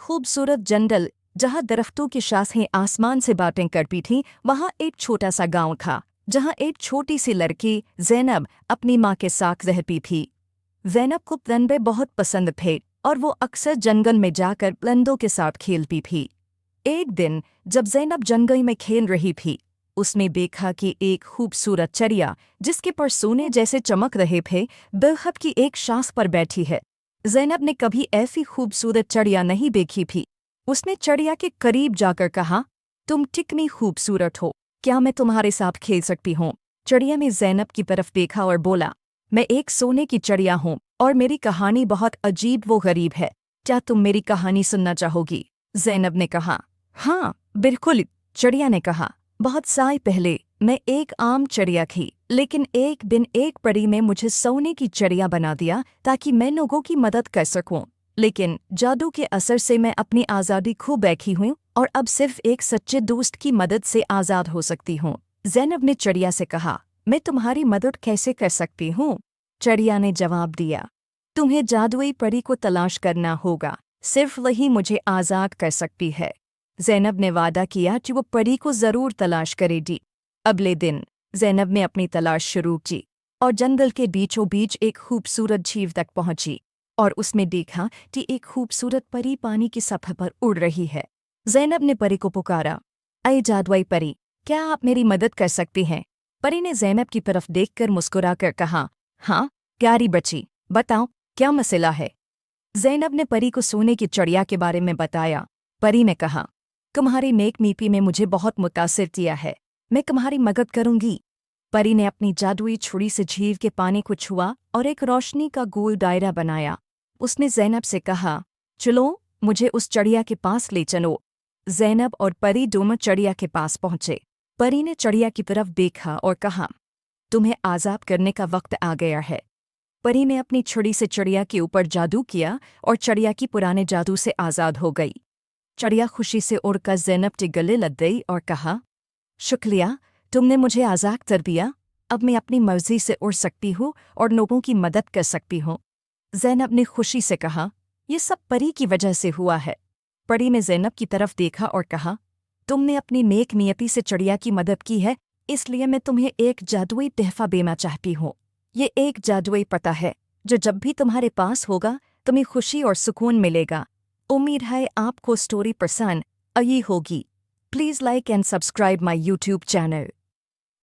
खूबसूरत जंगल जहाँ दरख्तों की शाखें आसमान से बातें करती थीं, वहाँ एक छोटा सा गांव था जहाँ एक छोटी सी लड़की ज़ैनब अपनी माँ के साथ रहती थी। ज़ैनब को परिंदे बहुत पसंद थे और वो अक्सर जंगल में जाकर परिंदों के साथ खेलती थी। एक दिन जब ज़ैनब जंगल में खेल रही थी, उसने देखा कि एक खूबसूरत चिड़िया जिसके पर सोने जैसे चमक रहे थे, दरख्त की एक शाख पर बैठी है। ज़ैनब ने कभी ऐसी खूबसूरत चिड़िया नहीं देखी थी। उसने चिड़िया के करीब जाकर कहा, तुम कितनी खूबसूरत हो, क्या मैं तुम्हारे साथ खेल सकती हूँ? चिड़िया ने ज़ैनब की तरफ देखा और बोला, मैं एक सोने की चिड़िया हूँ और मेरी कहानी बहुत अजीब व गरीब है। क्या तुम मेरी कहानी सुनना चाहोगी? ज़ैनब ने कहा, हाँ बिल्कुल। चिड़िया ने कहा, बहुत साल पहले मैं एक आम चिड़िया थी, लेकिन एक दिन एक परी ने मुझे सोने की चिड़िया बना दिया ताकि मैं लोगों की मदद कर सकूं। लेकिन जादू के असर से मैं अपनी आज़ादी खो बैठी हूँ और अब सिर्फ एक सच्चे दोस्त की मदद से आज़ाद हो सकती हूँ। ज़ैनब ने चिड़िया से कहा, मैं तुम्हारी मदद कैसे कर सकती हूँ? चिड़िया ने जवाब दिया, तुम्हें जादुई परी को तलाश करना होगा, सिर्फ वही मुझे आज़ाद कर सकती है। ज़ैनब ने वादा किया कि वो परी को ज़रूर तलाश करेगी। अगले दिन ज़ैनब ने अपनी तलाश शुरू की और जंगल के बीचों बीच एक खूबसूरत झील तक पहुंची और उसमें देखा कि एक खूबसूरत परी पानी की सतह पर उड़ रही है। ज़ैनब ने परी को पुकारा, अये जादुई परी, क्या आप मेरी मदद कर सकती हैं? परी ने ज़ैनब की तरफ देखकर मुस्कुराकर कहा, हाँ प्यारी बच्ची, बताओ क्या मसला है? ज़ैनब ने परी को सोने की चिड़िया के बारे में बताया। परी ने कहा, तुम्हारी नेक नीति में मुझे बहुत मुतासिर किया है, मैं तुम्हारी मदद करूंगी। परी ने अपनी जादुई छुरी से झील के पानी को छुआ और एक रोशनी का गोल दायरा बनाया। उसने ज़ैनब से कहा, चलो मुझे उस चिड़िया के पास ले चलो। ज़ैनब और परी दोनों चिड़िया के पास पहुंचे। परी ने चिड़िया की तरफ देखा और कहा, तुम्हें आज़ाद करने का वक्त आ गया है। परी ने अपनी छुरी से चिड़िया के ऊपर जादू किया और चिड़िया की पुराने जादू से आज़ाद हो गई। चिड़िया खुशी से उड़कर ज़ैनब के गले लग गई और कहा, शुक्रिया, तुमने मुझे आज़ाद कर दिया। अब मैं अपनी मर्जी से उड़ सकती हूँ और लोगों की मदद कर सकती हूँ। ज़ैनब ने खुशी से कहा, ये सब परी की वजह से हुआ है। परी ने ज़ैनब की तरफ देखा और कहा, तुमने अपनी नेक नियति से चिड़िया की मदद की है, इसलिए मैं तुम्हें एक जादुई तोहफा देना चाहती हूँ। ये एक जादुई पता है जो जब भी तुम्हारे पास होगा तुम्हें खुशी और सुकून मिलेगा। उम्मीद है आपको स्टोरी पसंद आई होगी। Please like and subscribe my YouTube channel.